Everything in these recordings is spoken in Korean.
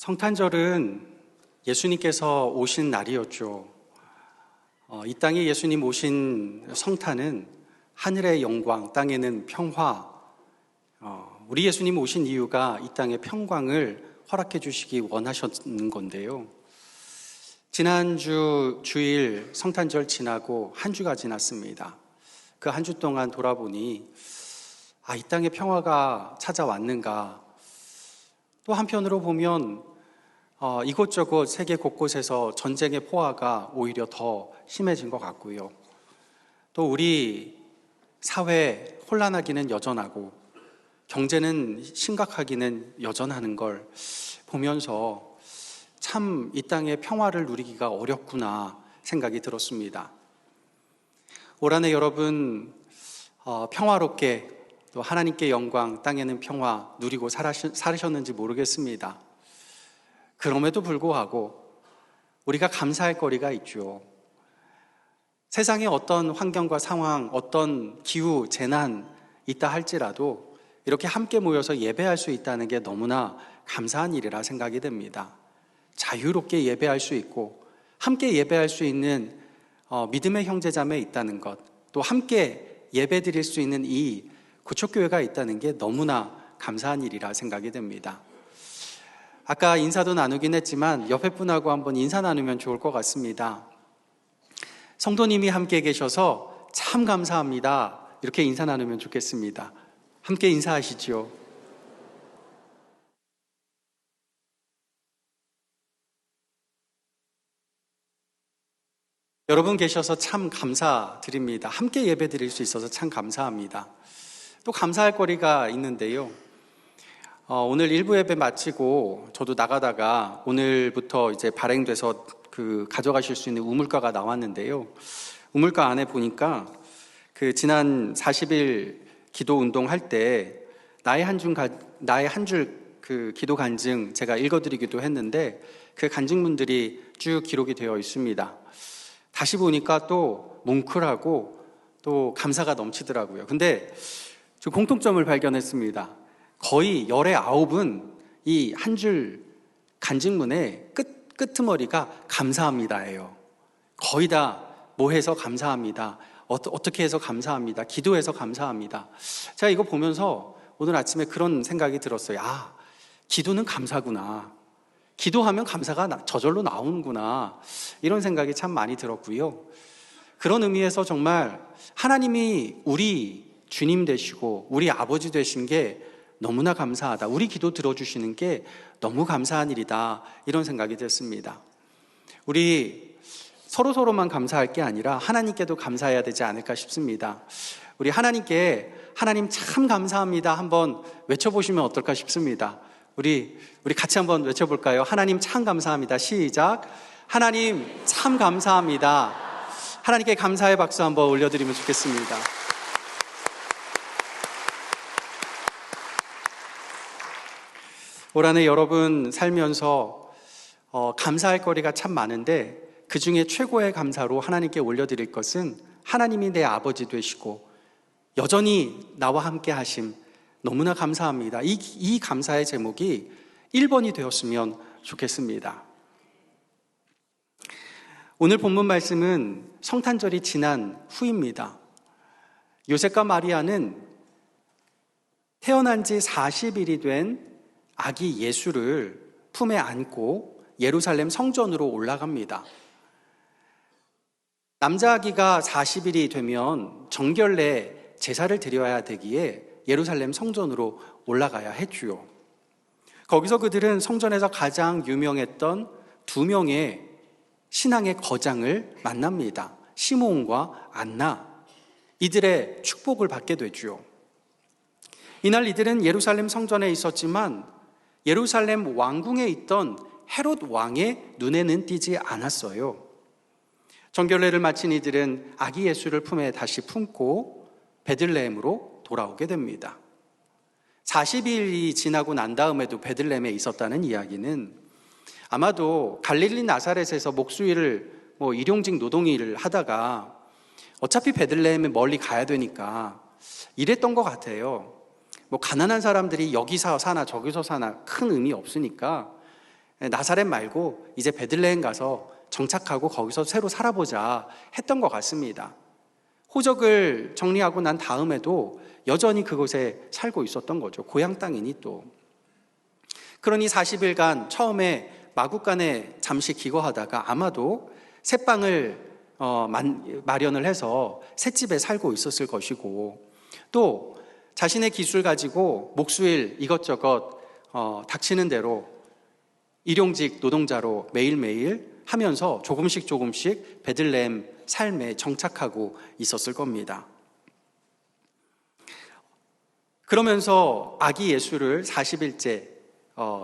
성탄절은 예수님께서 오신 날이었죠. 이 땅에 예수님 오신 성탄은 하늘의 영광, 땅에는 평화. 우리 예수님 오신 이유가 이 땅에 평강을 허락해 주시기 원하셨는 건데요. 지난주 주일 성탄절 지나고 한 주가 지났습니다. 그 한 주 동안 돌아보니 이 땅에 평화가 찾아왔는가. 또 한편으로 보면 이곳저곳 세계 곳곳에서 전쟁의 포화가 오히려 더 심해진 것 같고요. 또 우리 사회 혼란하기는 여전하고 경제는 심각하기는 여전하는 걸 보면서 참 이 땅의 평화를 누리기가 어렵구나 생각이 들었습니다. 올 한해 여러분 평화롭게 또 하나님께 영광, 땅에는 평화 누리고 살으셨는지 모르겠습니다. 그럼에도 불구하고 우리가 감사할 거리가 있죠. 세상에 어떤 환경과 상황, 어떤 기후, 재난 있다 할지라도 이렇게 함께 모여서 예배할 수 있다는 게 너무나 감사한 일이라 생각이 됩니다. 자유롭게 예배할 수 있고 함께 예배할 수 있는 믿음의 형제자매 있다는 것, 또 함께 예배 드릴 수 있는 이 구촉교회가 있다는 게 너무나 감사한 일이라 생각이 됩니다. 아까 인사도 나누긴 했지만 옆에 분하고 한번 인사 나누면 좋을 것 같습니다. 성도님이 함께 계셔서 참 감사합니다. 이렇게 인사 나누면 좋겠습니다. 함께 인사하시죠. 여러분 계셔서 참 감사드립니다. 함께 예배 드릴 수 있어서 참 감사합니다. 또 감사할 거리가 있는데요. 오늘 1부 예배 마치고 저도 나가다가 오늘부터 이제 발행돼서 가져가실 수 있는 우물가가 나왔는데요. 우물가 안에 보니까 지난 40일 기도 운동할 때 나의 한 줄 기도 간증 제가 읽어드리기도 했는데 그 간증문들이 쭉 기록이 되어 있습니다. 다시 보니까 또 뭉클하고 또 감사가 넘치더라고요. 근데 저 공통점을 발견했습니다. 거의 열의 9은 이 한 줄 간증문의 끄트머리가 감사합니다예요. 거의 다 뭐 해서 감사합니다. 어떻게 해서 감사합니다. 기도해서 감사합니다. 제가 이거 보면서 오늘 아침에 그런 생각이 들었어요. 기도는 감사구나. 기도하면 감사가 저절로 나오는구나. 이런 생각이 참 많이 들었고요. 그런 의미에서 정말 하나님이 우리 주님 되시고 우리 아버지 되신 게 너무나 감사하다. 우리 기도 들어주시는 게 너무 감사한 일이다. 이런 생각이 됐습니다. 우리 서로만 감사할 게 아니라 하나님께도 감사해야 되지 않을까 싶습니다. 우리 하나님께 하나님 참 감사합니다. 한번 외쳐보시면 어떨까 싶습니다. 우리 같이 한번 외쳐볼까요? 하나님 참 감사합니다. 시작. 하나님 참 감사합니다. 하나님께 감사의 박수 한번 올려드리면 좋겠습니다. 올 한해 여러분 살면서 감사할 거리가 참 많은데 그 중에 최고의 감사로 하나님께 올려드릴 것은 하나님이 내 아버지 되시고 여전히 나와 함께 하심 너무나 감사합니다. 이 감사의 제목이 1번이 되었으면 좋겠습니다. 오늘 본문 말씀은 성탄절이 지난 후입니다. 요셉과 마리아는 태어난 지 40일이 된 아기 예수를 품에 안고 예루살렘 성전으로 올라갑니다. 남자 아기가 40일이 되면 정결례 제사를 드려야 되기에 예루살렘 성전으로 올라가야 했죠. 거기서 그들은 성전에서 가장 유명했던 2명의 신앙의 거장을 만납니다. 시므온과 안나. 이들의 축복을 받게 되죠. 이날 이들은 예루살렘 성전에 있었지만 예루살렘 왕궁에 있던 헤롯 왕의 눈에는 띄지 않았어요. 정결례를 마친 이들은 아기 예수를 품에 다시 품고 베들레헴으로 돌아오게 됩니다. 40일이 지나고 난 다음에도 베들레헴에 있었다는 이야기는 아마도 갈릴리 나사렛에서 목수일을 일용직 노동일을 하다가 어차피 베들레헴에 멀리 가야 되니까 이랬던 것 같아요. 가난한 사람들이 여기서 사나 저기서 사나 큰 의미 없으니까 나사렛 말고 이제 베들레헴 가서 정착하고 거기서 새로 살아보자 했던 것 같습니다. 호적을 정리하고 난 다음에도 여전히 그곳에 살고 있었던 거죠. 고향 땅이니 또. 그러니 40일간 처음에 마국간에 잠시 기거하다가 아마도 새방을 마련을 해서 셋집에 살고 있었을 것이고, 또 자신의 기술 가지고 목수일 이것저것 닥치는 대로 일용직 노동자로 매일매일 하면서 조금씩 베들레헴 삶에 정착하고 있었을 겁니다. 그러면서 아기 예수를 40일째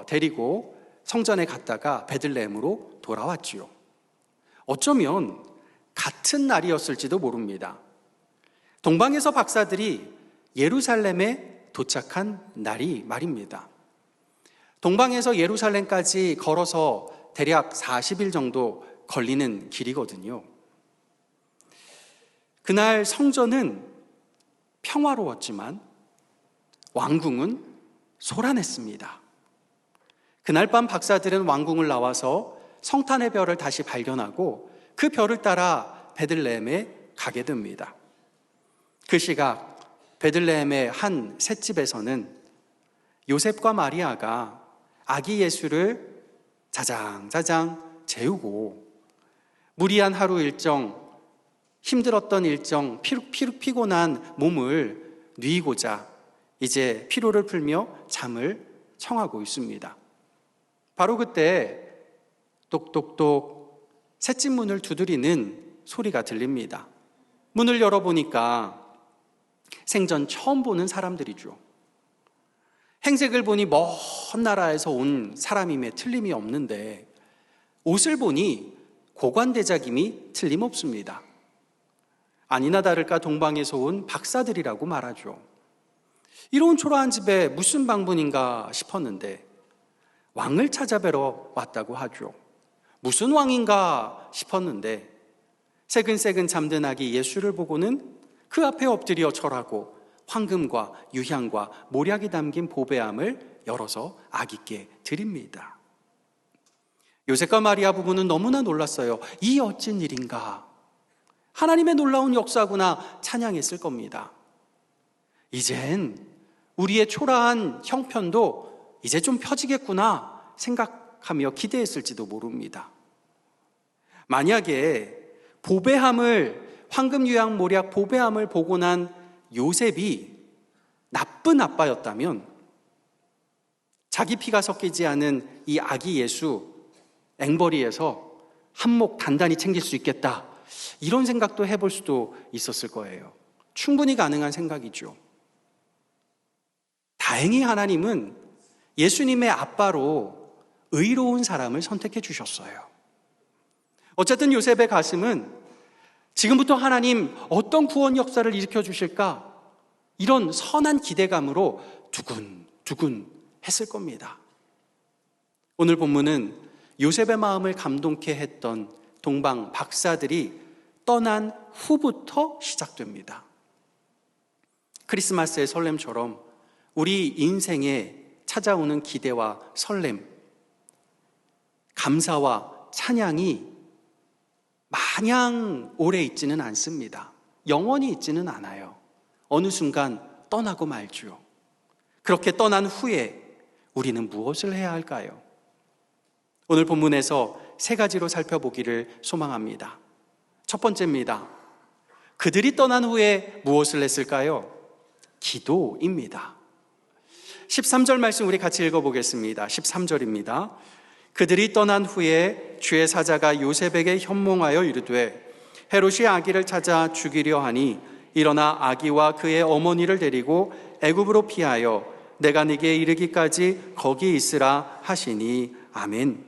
데리고 성전에 갔다가 베들레헴으로 돌아왔지요. 어쩌면 같은 날이었을지도 모릅니다. 동방에서 박사들이 예루살렘에 도착한 날이 말입니다. 동방에서 예루살렘까지 걸어서 대략 40일 정도 걸리는 길이거든요. 그날 성전은 평화로웠지만 왕궁은 소란했습니다. 그날 밤 박사들은 왕궁을 나와서 성탄의 별을 다시 발견하고 그 별을 따라 베들레헴에 가게 됩니다. 그 시각 베들레헴의 한 셋집에서는 요셉과 마리아가 아기 예수를 자장자장 재우고 무리한 하루 일정, 힘들었던 일정, 피곤한 몸을 누이고자 이제 피로를 풀며 잠을 청하고 있습니다. 바로 그때 똑똑똑 셋집 문을 두드리는 소리가 들립니다. 문을 열어보니까 생전 처음 보는 사람들이죠. 행색을 보니 먼 나라에서 온 사람임에 틀림이 없는데 옷을 보니 고관대작임이 틀림없습니다. 아니나 다를까 동방에서 온 박사들이라고 말하죠. 이런 초라한 집에 무슨 방문인가 싶었는데 왕을 찾아뵈러 왔다고 하죠. 무슨 왕인가 싶었는데 새근새근 잠든 아기 예수를 보고는 그 앞에 엎드려 절하고 황금과 유향과 몰약이 담긴 보배함을 열어서 아기께 드립니다. 요셉과 마리아 부부는 너무나 놀랐어요. 이 어찌 일인가? 하나님의 놀라운 역사구나 찬양했을 겁니다. 이젠 우리의 초라한 형편도 이제 좀 펴지겠구나 생각하며 기대했을지도 모릅니다. 만약에 황금 유향 몰약 보배함을 보고 난 요셉이 나쁜 아빠였다면 자기 피가 섞이지 않은 이 아기 예수 앵벌이에서 한몫 단단히 챙길 수 있겠다, 이런 생각도 해볼 수도 있었을 거예요. 충분히 가능한 생각이죠. 다행히 하나님은 예수님의 아빠로 의로운 사람을 선택해 주셨어요. 어쨌든 요셉의 가슴은 지금부터 하나님 어떤 구원 역사를 일으켜 주실까, 이런 선한 기대감으로 두근두근 했을 겁니다. 오늘 본문은 요셉의 마음을 감동케 했던 동방 박사들이 떠난 후부터 시작됩니다. 크리스마스의 설렘처럼 우리 인생에 찾아오는 기대와 설렘, 감사와 찬양이 마냥 오래 있지는 않습니다. 영원히 있지는 않아요. 어느 순간 떠나고 말죠. 그렇게 떠난 후에 우리는 무엇을 해야 할까요? 오늘 본문에서 세 가지로 살펴보기를 소망합니다. 첫 번째입니다. 그들이 떠난 후에 무엇을 했을까요? 기도입니다. 13절 말씀 우리 같이 읽어보겠습니다. 13절입니다. 그들이 떠난 후에 주의 사자가 요셉에게 현몽하여 이르되 헤롯이 아기를 찾아 죽이려 하니 일어나 아기와 그의 어머니를 데리고 애굽으로 피하여 내가 네게 이르기까지 거기 있으라 하시니 아멘.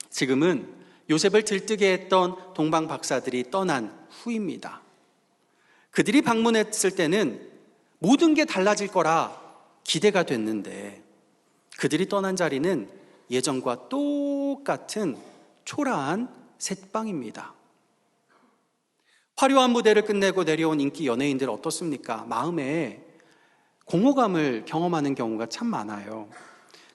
지금은 요셉을 들뜨게 했던 동방 박사들이 떠난 후입니다. 그들이 방문했을 때는 모든 게 달라질 거라 기대가 됐는데 그들이 떠난 자리는 예전과 똑같은 초라한 셋방입니다. 화려한 무대를 끝내고 내려온 인기 연예인들 어떻습니까? 마음에 공허감을 경험하는 경우가 참 많아요.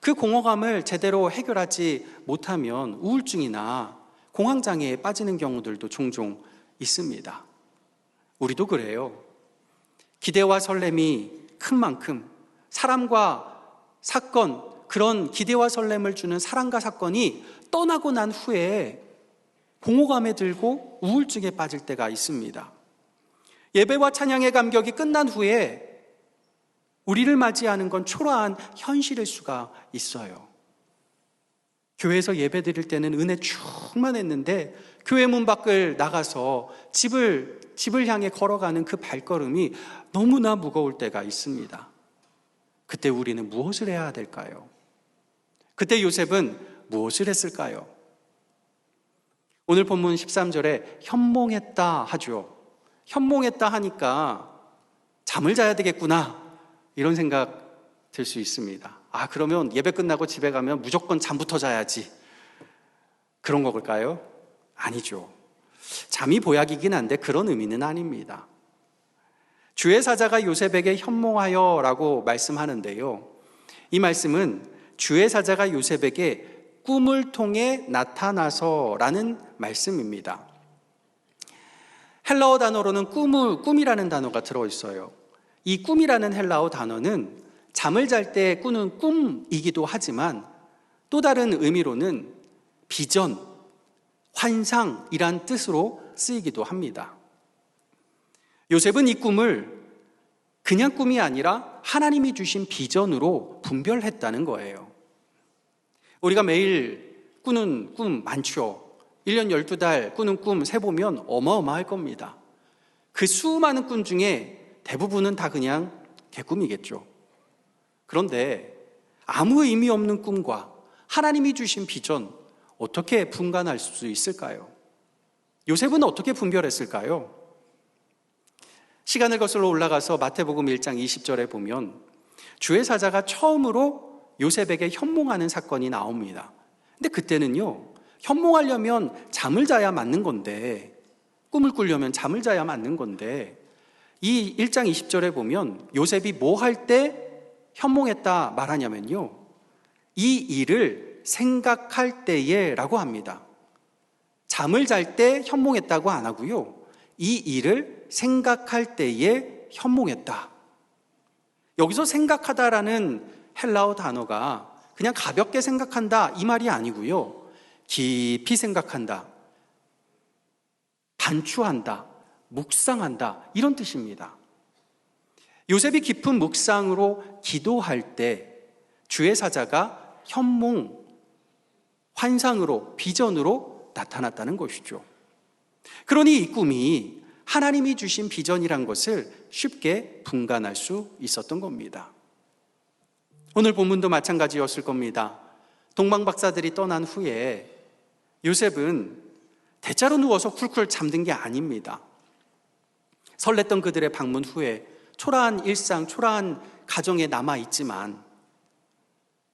그 공허감을 제대로 해결하지 못하면 우울증이나 공황장애에 빠지는 경우들도 종종 있습니다. 우리도 그래요. 기대와 설렘이 큰 만큼 사람과 사건, 그런 기대와 설렘을 주는 사람과 사건이 떠나고 난 후에 공허감에 들고 우울증에 빠질 때가 있습니다. 예배와 찬양의 감격이 끝난 후에 우리를 맞이하는 건 초라한 현실일 수가 있어요. 교회에서 예배 드릴 때는 은혜 충만했는데 교회 문 밖을 나가서 집을 향해 걸어가는 그 발걸음이 너무나 무거울 때가 있습니다. 그때 우리는 무엇을 해야 될까요? 그때 요셉은 무엇을 했을까요? 오늘 본문 13절에 현몽했다 하죠. 현몽했다 하니까 잠을 자야 되겠구나, 이런 생각 들 수 있습니다. 그러면 예배 끝나고 집에 가면 무조건 잠부터 자야지, 그런 걸까요? 아니죠. 잠이 보약이긴 한데 그런 의미는 아닙니다. 주의 사자가 요셉에게 현몽하여 라고 말씀하는데요, 이 말씀은 주의 사자가 요셉에게 꿈을 통해 나타나서 라는 말씀입니다. 헬라어 단어로는 꿈이라는 단어가 들어있어요. 이 꿈이라는 헬라어 단어는 잠을 잘 때 꾸는 꿈이기도 하지만 또 다른 의미로는 비전, 환상이란 뜻으로 쓰이기도 합니다. 요셉은 이 꿈을 그냥 꿈이 아니라 하나님이 주신 비전으로 분별했다는 거예요. 우리가 매일 꾸는 꿈 많죠. 1년 12달 꾸는 꿈 세보면 어마어마할 겁니다. 그 수많은 꿈 중에 대부분은 다 그냥 개꿈이겠죠. 그런데 아무 의미 없는 꿈과 하나님이 주신 비전, 어떻게 분간할 수 있을까요? 요셉은 어떻게 분별했을까요? 시간을 거슬러 올라가서 마태복음 1장 20절에 보면 주의 사자가 처음으로 요셉에게 현몽하는 사건이 나옵니다. 근데 그때는요, 현몽하려면 잠을 자야 맞는 건데, 꿈을 꾸려면 잠을 자야 맞는 건데, 이 1장 20절에 보면 요셉이 뭐 할 때 현몽했다 말하냐면요, 이 일을 생각할 때에 라고 합니다. 잠을 잘 때 현몽했다고 안 하고요, 이 일을 생각할 때에 현몽했다. 여기서 생각하다라는 헬라어 단어가 그냥 가볍게 생각한다 이 말이 아니고요, 깊이 생각한다, 반추한다, 묵상한다, 이런 뜻입니다. 요셉이 깊은 묵상으로 기도할 때 주의 사자가 현몽, 환상으로, 비전으로 나타났다는 것이죠. 그러니 이 꿈이 하나님이 주신 비전이란 것을 쉽게 분간할 수 있었던 겁니다. 오늘 본문도 마찬가지였을 겁니다. 동방 박사들이 떠난 후에 요셉은 대자로 누워서 쿨쿨 잠든 게 아닙니다. 설렜던 그들의 방문 후에 초라한 일상, 초라한 가정에 남아있지만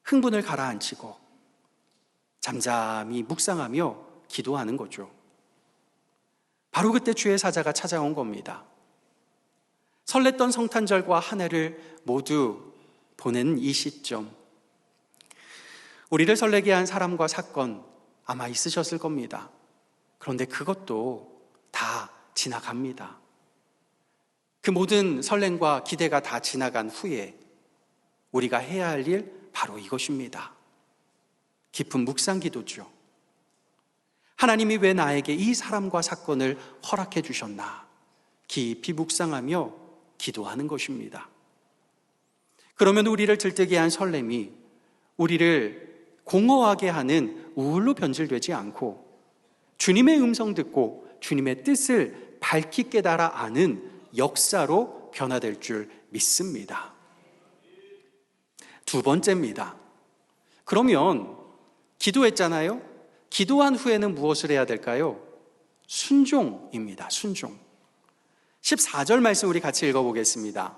흥분을 가라앉히고 잠잠히 묵상하며 기도하는 거죠. 바로 그때 주의 사자가 찾아온 겁니다. 설렜던 성탄절과 한 해를 모두 보낸 이 시점, 우리를 설레게 한 사람과 사건 아마 있으셨을 겁니다. 그런데 그것도 다 지나갑니다. 그 모든 설렘과 기대가 다 지나간 후에 우리가 해야 할 일 바로 이것입니다. 깊은 묵상 기도죠. 하나님이 왜 나에게 이 사람과 사건을 허락해 주셨나 깊이 묵상하며 기도하는 것입니다. 그러면 우리를 들뜨게 한 설렘이 우리를 공허하게 하는 우울로 변질되지 않고 주님의 음성 듣고 주님의 뜻을 밝히 깨달아 아는 역사로 변화될 줄 믿습니다. 두 번째입니다. 그러면 기도했잖아요. 기도한 후에는 무엇을 해야 될까요? 순종입니다. 순종. 14절 말씀 우리 같이 읽어보겠습니다.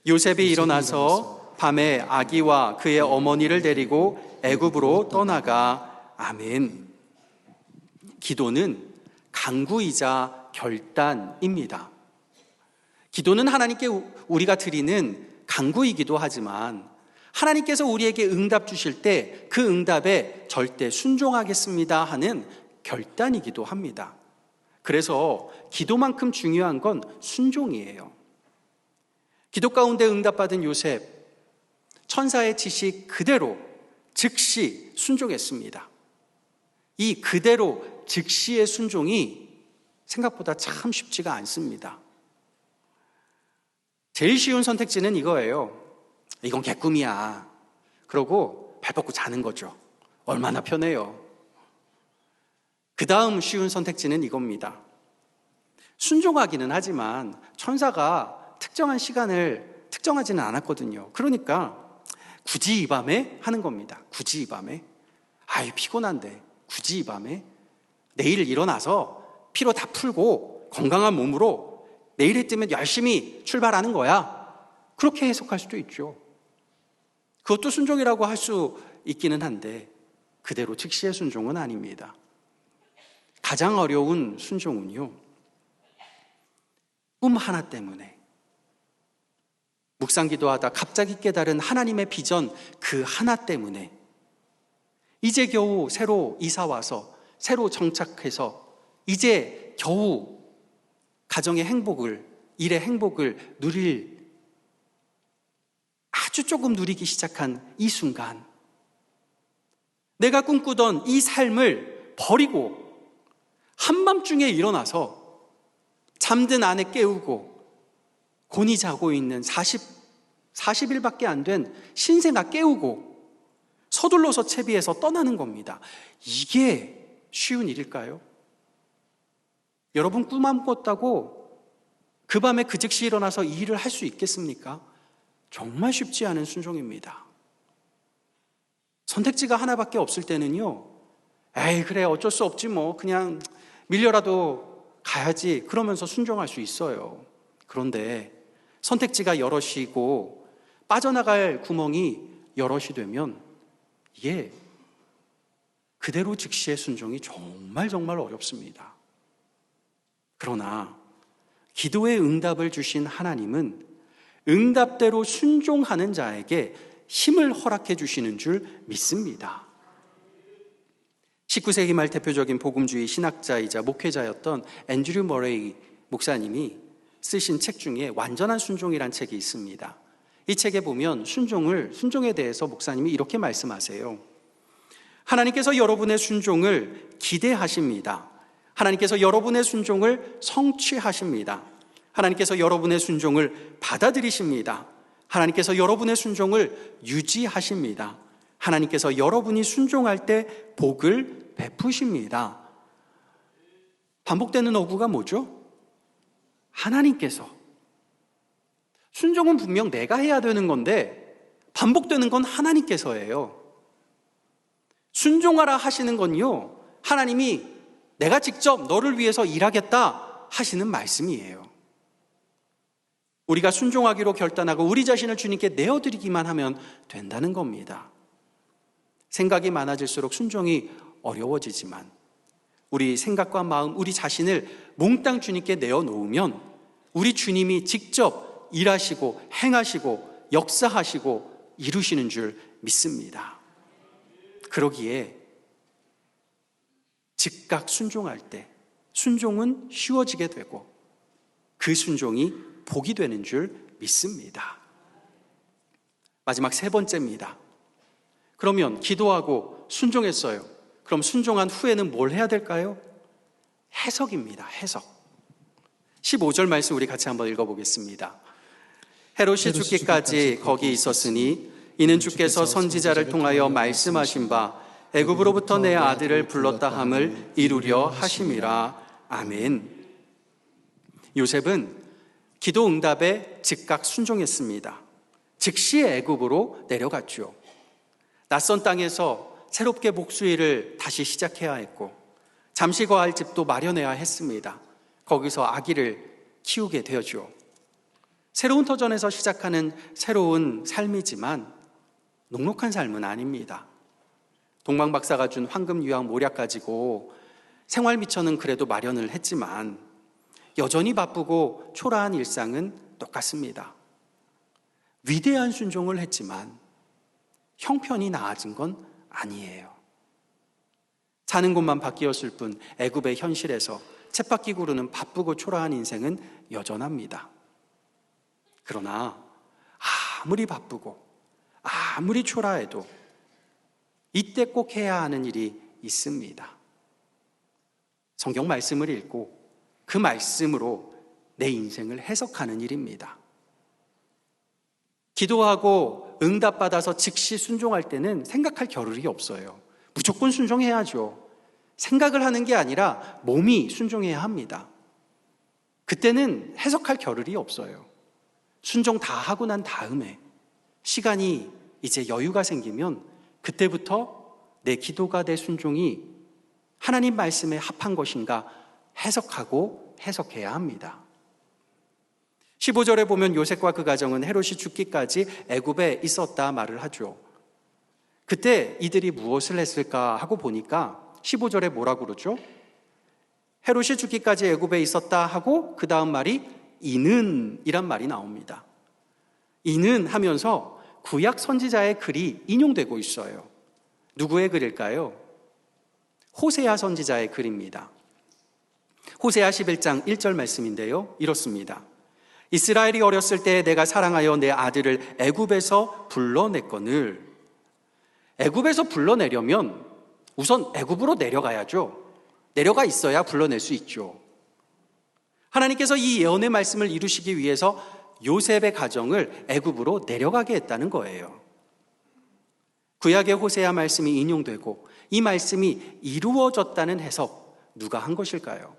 요셉이 일어나서 밤에 아기와 그의 어머니를 데리고 애굽으로 떠나가. 아멘. 기도는 간구이자 결단입니다. 기도는 하나님께 우리가 드리는 간구이기도 하지만 하나님께서 우리에게 응답 주실 때 그 응답에 절대 순종하겠습니다 하는 결단이기도 합니다. 그래서 기도만큼 중요한 건 순종이에요. 기도 가운데 응답받은 요셉, 천사의 지시 그대로 즉시 순종했습니다. 이 그대로 즉시의 순종이 생각보다 참 쉽지가 않습니다. 제일 쉬운 선택지는 이거예요. 이건 개꿈이야. 그러고 발 뻗고 자는 거죠. 얼마나 편해요. 그 다음 쉬운 선택지는 이겁니다. 순종하기는 하지만 천사가 특정한 시간을 특정하지는 않았거든요. 그러니까 굳이 이 밤에 하는 겁니다. 굳이 이 밤에. 아유, 피곤한데 굳이 이 밤에. 내일 일어나서 피로 다 풀고 건강한 몸으로 내일 해 뜨면 열심히 출발하는 거야. 그렇게 해석할 수도 있죠. 그것도 순종이라고 할 수 있기는 한데 그대로 즉시의 순종은 아닙니다. 가장 어려운 순종은요, 꿈 하나 때문에 묵상 기도하다 갑자기 깨달은 하나님의 비전 그 하나 때문에 이제 겨우 새로 이사 와서 새로 정착해서 이제 겨우 가정의 행복을, 일의 행복을 누릴, 아주 조금 누리기 시작한 이 순간, 내가 꿈꾸던 이 삶을 버리고 한밤중에 일어나서 잠든 아내 깨우고 곤히 자고 있는 40일밖에 안 된 신생아 깨우고 서둘러서 채비해서 떠나는 겁니다. 이게 쉬운 일일까요? 여러분 꿈 안 꿨다고 그 밤에 그 즉시 일어나서 이 일을 할 수 있겠습니까? 정말 쉽지 않은 순종입니다. 선택지가 하나밖에 없을 때는요, 에이 그래 어쩔 수 없지 뭐 그냥 밀려라도 가야지 그러면서 순종할 수 있어요. 그런데 선택지가 여럿이고 빠져나갈 구멍이 여럿이 되면 이게 그대로 즉시의 순종이 정말 어렵습니다. 그러나 기도의 응답을 주신 하나님은 응답대로 순종하는 자에게 힘을 허락해 주시는 줄 믿습니다. 19세기 말 대표적인 복음주의 신학자이자 목회자였던 앤드류 머레이 목사님이 쓰신 책 중에 완전한 순종이란 책이 있습니다. 이 책에 보면 순종에 대해서 목사님이 이렇게 말씀하세요. 하나님께서 여러분의 순종을 기대하십니다. 하나님께서 여러분의 순종을 성취하십니다. 하나님께서 여러분의 순종을 받아들이십니다. 하나님께서 여러분의 순종을 유지하십니다. 하나님께서 여러분이 순종할 때 복을 베푸십니다. 반복되는 어구가 뭐죠? 하나님께서. 순종은 분명 내가 해야 되는 건데 반복되는 건 하나님께서예요. 순종하라 하시는 건요, 하나님이 내가 직접 너를 위해서 일하겠다 하시는 말씀이에요. 우리가 순종하기로 결단하고 우리 자신을 주님께 내어드리기만 하면 된다는 겁니다. 생각이 많아질수록 순종이 어려워지지만 우리 생각과 마음, 우리 자신을 몽땅 주님께 내어놓으면 우리 주님이 직접 일하시고 행하시고 역사하시고 이루시는 줄 믿습니다. 그러기에 즉각 순종할 때 순종은 쉬워지게 되고 그 순종이 복이 되는 줄 믿습니다. 마지막 세 번째입니다. 그러면 기도하고 순종했어요. 그럼 순종한 후에는 뭘 해야 될까요? 해석입니다. 해석. 15절 말씀 우리 같이 한번 읽어보겠습니다. 헤롯이 죽기까지 거기 있었으니 이는 주께서 선지자를 통하여 말씀하신 바 애굽으로부터 내 아들을 불렀다 함을 이루려 하심이라. 아멘. 요셉은 기도 응답에 즉각 순종했습니다. 즉시 애굽으로 내려갔죠. 낯선 땅에서 새롭게 목수일을 다시 시작해야 했고 잠시 거할 집도 마련해야 했습니다. 거기서 아기를 키우게 되었죠. 새로운 터전에서 시작하는 새로운 삶이지만 녹록한 삶은 아닙니다. 동방박사가 준 황금 유황 모략 가지고 생활 미천은 그래도 마련을 했지만 여전히 바쁘고 초라한 일상은 똑같습니다. 위대한 순종을 했지만 형편이 나아진 건 아니에요. 사는 곳만 바뀌었을 뿐 애굽의 현실에서 쳇바퀴 구르는 바쁘고 초라한 인생은 여전합니다. 그러나 아무리 바쁘고 아무리 초라해도 이때 꼭 해야 하는 일이 있습니다. 성경 말씀을 읽고 그 말씀으로 내 인생을 해석하는 일입니다. 기도하고 응답받아서 즉시 순종할 때는 생각할 겨를이 없어요. 무조건 순종해야죠. 생각을 하는 게 아니라 몸이 순종해야 합니다. 그때는 해석할 겨를이 없어요. 순종 다 하고 난 다음에 시간이 이제 여유가 생기면 그때부터 내 기도가, 내 순종이 하나님 말씀에 합한 것인가 해석하고 해석해야 합니다. 15절에 보면 요셉과 그 가정은 헤롯이 죽기까지 애굽에 있었다 말을 하죠. 그때 이들이 무엇을 했을까 하고 보니까 15절에 뭐라고 그러죠? 헤롯이 죽기까지 애굽에 있었다 하고 그 다음 말이 이는 이란 말이 나옵니다. 이는 하면서 구약 선지자의 글이 인용되고 있어요. 누구의 글일까요? 호세아 선지자의 글입니다. 호세아 11장 1절 말씀인데요. 이렇습니다. 이스라엘이 어렸을 때 내가 사랑하여 내 아들을 애굽에서 불러냈거늘. 애굽에서 불러내려면 우선 애굽으로 내려가야죠. 내려가 있어야 불러낼 수 있죠. 하나님께서 이 예언의 말씀을 이루시기 위해서 요셉의 가정을 애굽으로 내려가게 했다는 거예요. 구약의 호세아 말씀이 인용되고 이 말씀이 이루어졌다는 해석 누가 한 것일까요?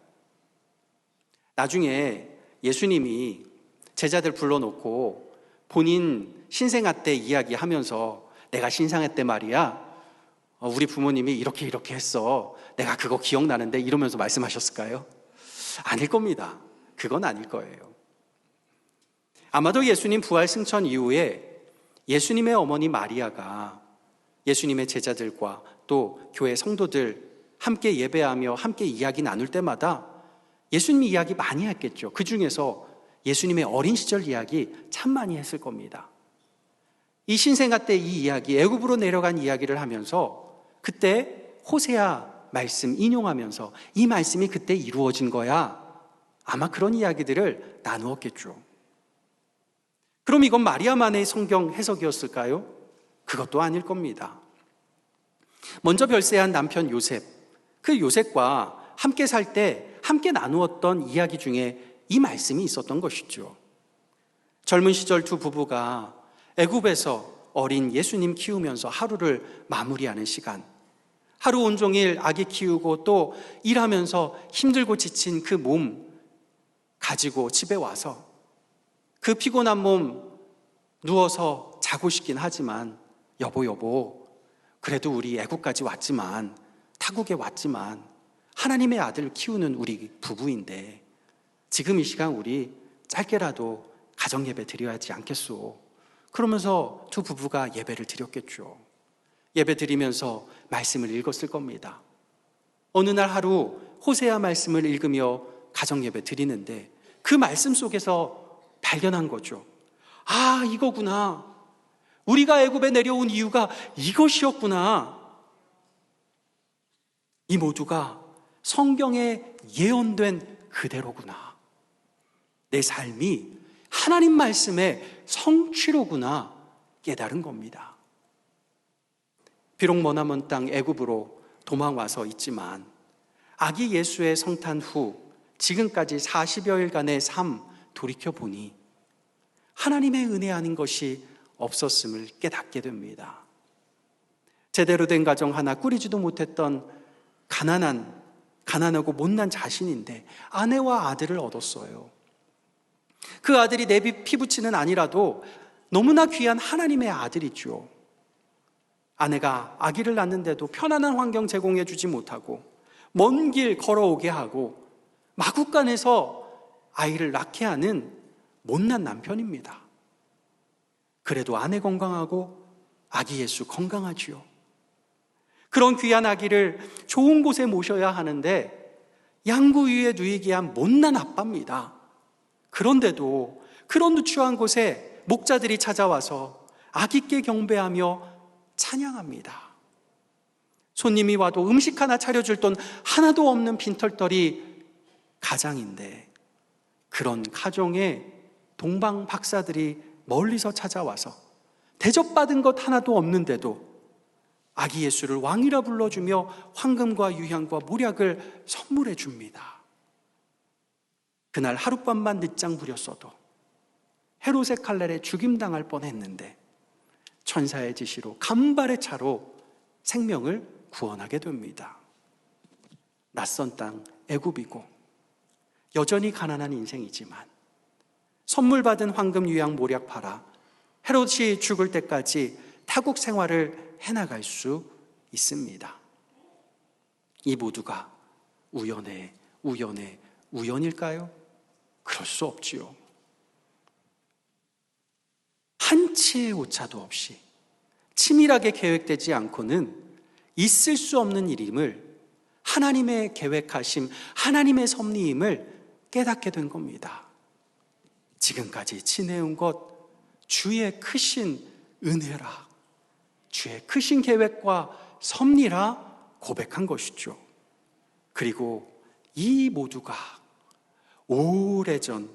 나중에 예수님이 제자들 불러놓고 본인 신생아 때 이야기하면서 내가 신생아 때 말이야 우리 부모님이 이렇게 했어. 내가 그거 기억나는데 이러면서 말씀하셨을까요? 아닐 겁니다. 그건 아닐 거예요. 아마도 예수님 부활 승천 이후에 예수님의 어머니 마리아가 예수님의 제자들과 또 교회 성도들 함께 예배하며 함께 이야기 나눌 때마다 예수님 이야기 많이 했겠죠. 그 중에서 예수님의 어린 시절 이야기 참 많이 했을 겁니다. 이 신생아 때 이 이야기, 애굽으로 내려간 이야기를 하면서 그때 호세아 말씀 인용하면서 이 말씀이 그때 이루어진 거야. 아마 그런 이야기들을 나누었겠죠. 그럼 이건 마리아만의 성경 해석이었을까요? 그것도 아닐 겁니다. 먼저 별세한 남편 요셉, 그 요셉과 함께 살 때 함께 나누었던 이야기 중에 이 말씀이 있었던 것이죠. 젊은 시절 두 부부가 애굽에서 어린 예수님 키우면서 하루를 마무리하는 시간, 하루 온종일 아기 키우고 또 일하면서 힘들고 지친 그 몸 가지고 집에 와서 그 피곤한 몸 누워서 자고 싶긴 하지만 여보 그래도 우리 애국까지 왔지만 타국에 왔지만 하나님의 아들을 키우는 우리 부부인데 지금 이 시간 우리 짧게라도 가정예배 드려야 하지 않겠소? 그러면서 두 부부가 예배를 드렸겠죠. 예배 드리면서 말씀을 읽었을 겁니다. 어느 날 하루 호세아 말씀을 읽으며 가정예배 드리는데 그 말씀 속에서 발견한 거죠. 아, 이거구나. 우리가 애굽에 내려온 이유가 이것이었구나. 이 모두가 성경에 예언된 그대로구나. 내 삶이 하나님 말씀의 성취로구나 깨달은 겁니다. 비록 머나먼 땅 애굽으로 도망와서 있지만 아기 예수의 성탄 후 지금까지 40여일간의 삶 돌이켜보니 하나님의 은혜 아닌 것이 없었음을 깨닫게 됩니다. 제대로 된 가정 하나 꾸리지도 못했던 가난하고 못난 자신인데 아내와 아들을 얻었어요. 그 아들이 내 피부치는 아니라도 너무나 귀한 하나님의 아들이죠. 아내가 아기를 낳는데도 편안한 환경 제공해 주지 못하고 먼 길 걸어오게 하고 마국간에서 아이를 낳게 하는 못난 남편입니다. 그래도 아내 건강하고 아기 예수 건강하지요. 그런 귀한 아기를 좋은 곳에 모셔야 하는데 양구 위에 누이게 한 못난 아빠입니다. 그런데도 그런 누추한 곳에 목자들이 찾아와서 아기께 경배하며 찬양합니다. 손님이 와도 음식 하나 차려줄 돈 하나도 없는 빈털터리 가장인데, 그런 가정에 동방 박사들이 멀리서 찾아와서 대접받은 것 하나도 없는데도 아기 예수를 왕이라 불러주며 황금과 유향과 모략을 선물해 줍니다. 그날 하룻밤만 늦장 부렸어도 헤롯의 칼날에 죽임당할 뻔했는데 천사의 지시로 간발의 차로 생명을 구원하게 됩니다. 낯선 땅 애굽이고 여전히 가난한 인생이지만 선물 받은 황금 유향 모략 팔아 헤롯이 죽을 때까지 타국 생활을 해나갈 수 있습니다. 이 모두가 우연일까요? 그럴 수 없지요. 한치의 오차도 없이 치밀하게 계획되지 않고는 있을 수 없는 일임을, 하나님의 계획하심, 하나님의 섭리임을 깨닫게 된 겁니다. 지금까지 지내온 것 주의 크신 은혜라, 주의 크신 계획과 섭리라 고백한 것이죠. 그리고 이 모두가 오래전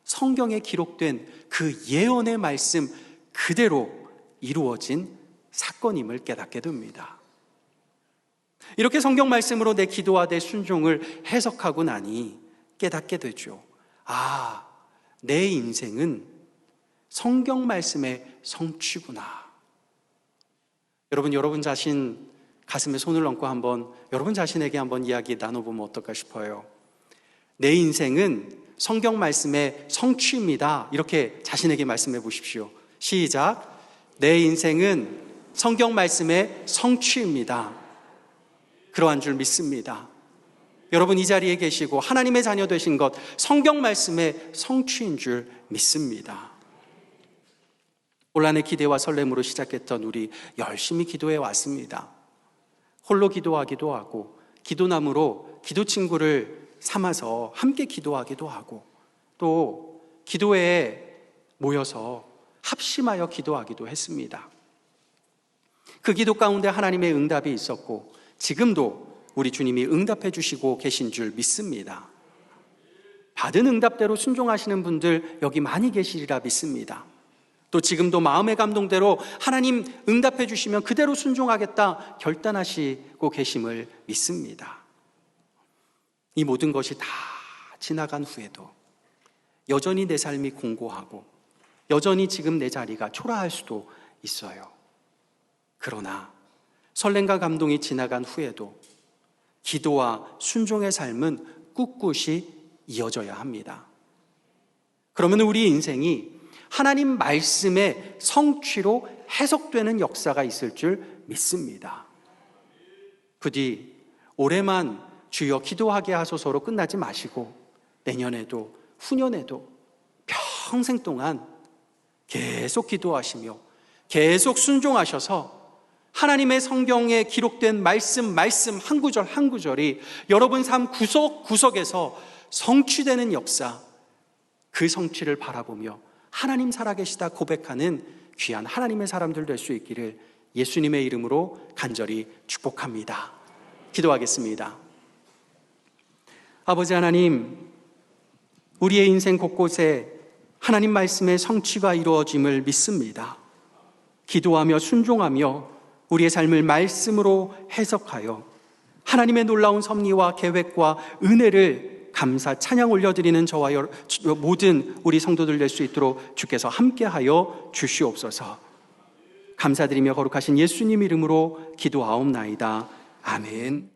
성경에 기록된 그 예언의 말씀 그대로 이루어진 사건임을 깨닫게 됩니다. 이렇게 성경 말씀으로 내 기도와 내 순종을 해석하고 나니 깨닫게 되죠. 아, 내 인생은 성경 말씀의 성취구나. 여러분 자신 가슴에 손을 얹고 한번 여러분 자신에게 한번 이야기 나눠보면 어떨까 싶어요. 내 인생은 성경 말씀의 성취입니다. 이렇게 자신에게 말씀해 보십시오. 시작. 내 인생은 성경 말씀의 성취입니다. 그러한 줄 믿습니다. 여러분 이 자리에 계시고 하나님의 자녀 되신 것 성경 말씀의 성취인 줄 믿습니다. 올 한해 기대와 설렘으로 시작했던 우리 열심히 기도해 왔습니다. 홀로 기도하기도 하고 기도나무로 기도 친구를 삼아서 함께 기도하기도 하고 또 기도회에 모여서 합심하여 기도하기도 했습니다. 그 기도 가운데 하나님의 응답이 있었고 지금도 우리 주님이 응답해 주시고 계신 줄 믿습니다. 받은 응답대로 순종하시는 분들 여기 많이 계시리라 믿습니다. 또 지금도 마음의 감동대로 하나님 응답해 주시면 그대로 순종하겠다 결단하시고 계심을 믿습니다. 이 모든 것이 다 지나간 후에도 여전히 내 삶이 공고하고 여전히 지금 내 자리가 초라할 수도 있어요. 그러나 설렘과 감동이 지나간 후에도 기도와 순종의 삶은 꿋꿋이 이어져야 합니다. 그러면 우리 인생이 하나님 말씀의 성취로 해석되는 역사가 있을 줄 믿습니다. 부디 올해만 주여 기도하게 하소서로 끝나지 마시고 내년에도 후년에도 평생 동안 계속 기도하시며 계속 순종하셔서 하나님의 성경에 기록된 말씀 한 구절 한 구절이 여러분 삶 구석구석에서 성취되는 역사, 그 성취를 바라보며 하나님 살아계시다 고백하는 귀한 하나님의 사람들 될 수 있기를 예수님의 이름으로 간절히 축복합니다. 기도하겠습니다. 아버지 하나님, 우리의 인생 곳곳에 하나님 말씀의 성취가 이루어짐을 믿습니다. 기도하며 순종하며 우리의 삶을 말씀으로 해석하여 하나님의 놀라운 섭리와 계획과 은혜를 감사 찬양 올려드리는 저와 모든 우리 성도들 될 수 있도록 주께서 함께하여 주시옵소서. 감사드리며 거룩하신 예수님 이름으로 기도하옵나이다. 아멘.